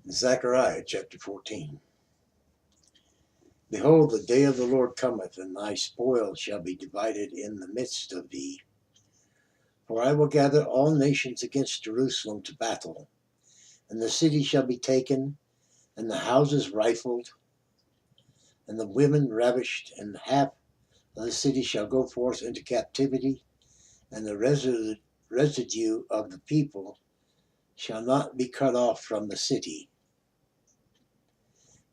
Zechariah chapter 14. Behold, the day of the Lord cometh, and thy spoil shall be divided in the midst of thee. For I will gather all nations against Jerusalem to battle, and the city shall be taken, and the houses rifled, and the women ravished, and half of the city shall go forth into captivity, and the residue of the people shall not be cut off from the city.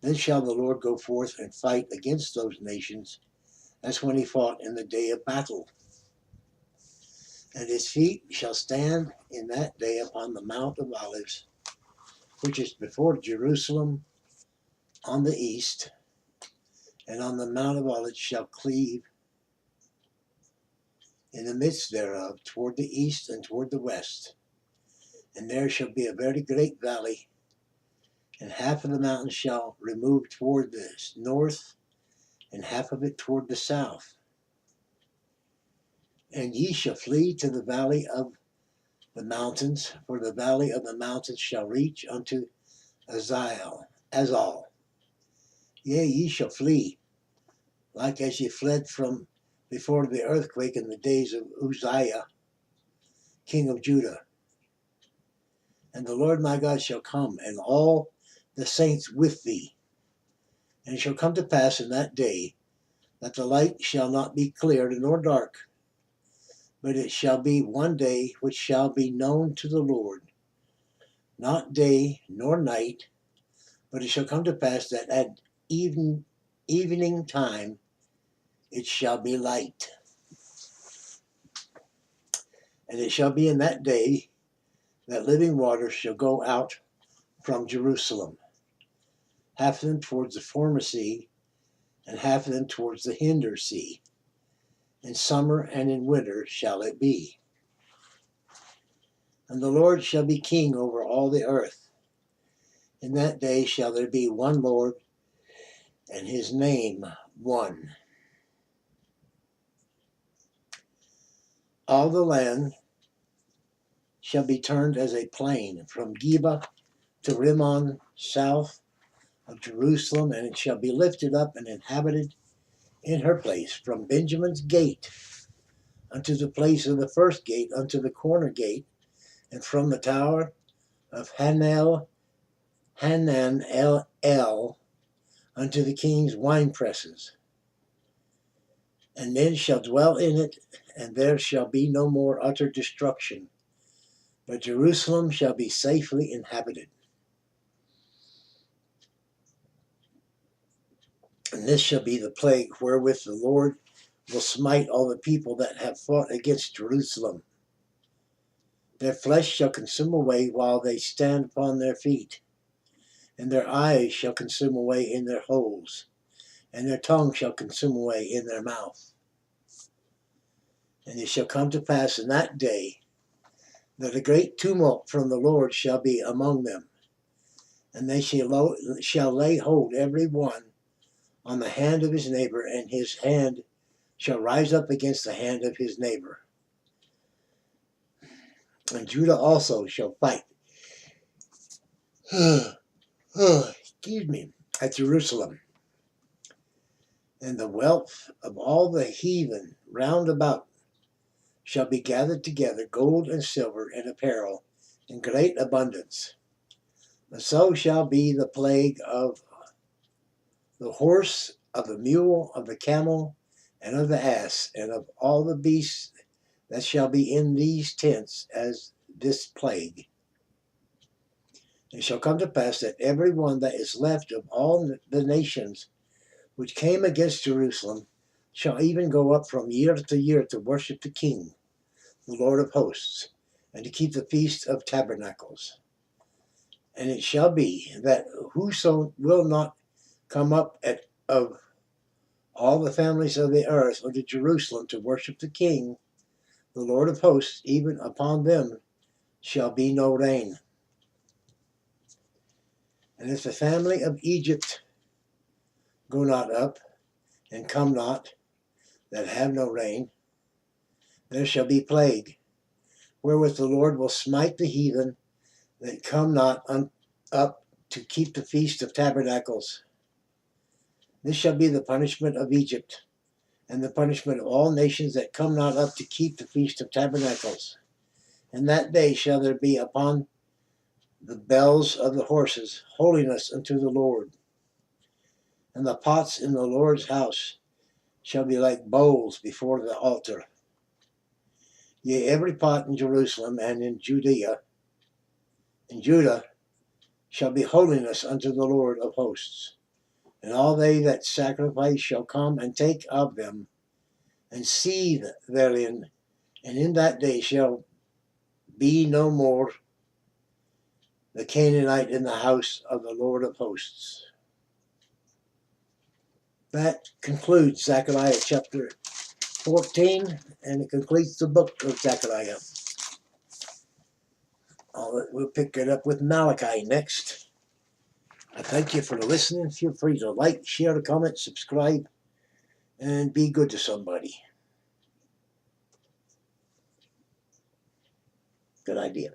Then shall the Lord go forth and fight against those nations, as when he fought in the day of battle. And his feet shall stand in that day upon the Mount of Olives, which is before Jerusalem on the east, and on the Mount of Olives shall cleave in the midst thereof toward the east and toward the west. And there shall be a very great valley, and half of the mountain shall remove toward the north, and half of it toward the south. And ye shall flee to the valley of the mountains, for the valley of the mountains shall reach unto Azal. Yea, ye shall flee, like as ye fled from before the earthquake in the days of Uzziah, king of Judah. And the Lord my God shall come, and all the saints with thee. And it shall come to pass in that day that the light shall not be clear nor dark, but it shall be one day which shall be known to the Lord, not day nor night. But it shall come to pass that at evening time it shall be light. And it shall be in that day that living waters shall go out from Jerusalem, half of them towards the former sea, and half of them towards the hinder sea. In summer and in winter shall it be. And the Lord shall be king over all the earth. In that day shall there be one Lord, and his name one. All the land shall be turned as a plain, from Geba to Rimmon, south of Jerusalem, and it shall be lifted up and inhabited in her place, from Benjamin's gate unto the place of the first gate, unto the corner gate, and from the tower of Hananel unto the king's wine presses. And men shall dwell in it, and there shall be no more utter destruction, but Jerusalem shall be safely inhabited. And this shall be the plague wherewith the Lord will smite all the people that have fought against Jerusalem. Their flesh shall consume away while they stand upon their feet, and their eyes shall consume away in their holes, and their tongue shall consume away in their mouth. And it shall come to pass in that day that a great tumult from the Lord shall be among them, and they shall lay hold every one on the hand of his neighbor, and his hand shall rise up against the hand of his neighbor. And Judah also shall fight at Jerusalem. And the wealth of all the heathen round about shall be gathered together, gold and silver and apparel in great abundance. And so shall be the plague of the horse, of the mule, of the camel, and of the ass, and of all the beasts that shall be in these tents as this plague. It shall come to pass that every one that is left of all the nations which came against Jerusalem shall even go up from year to year to worship the King, the Lord of hosts, and to keep the Feast of Tabernacles. And it shall be that whoso will not come up of all the families of the earth unto Jerusalem to worship the King, the Lord of hosts, even upon them shall be no rain. And if the family of Egypt go not up, and come not, that have no rain, there shall be plague, wherewith the Lord will smite the heathen that come not up to keep the Feast of Tabernacles. This shall be the punishment of Egypt, and the punishment of all nations that come not up to keep the Feast of Tabernacles. And that day shall there be upon the bells of the horses holiness unto the Lord. And the pots in the Lord's house shall be like bowls before the altar. Yea, every pot in Jerusalem and in Judah shall be holiness unto the Lord of hosts. And all they that sacrifice shall come and take of them, and seethe therein, and in that day shall be no more the Canaanite in the house of the Lord of hosts. That concludes Zechariah chapter 14, and it completes the book of Zechariah. We'll pick it up with Malachi next. I thank you for listening. Feel free to like, share, comment, subscribe, and be good to somebody. Good idea.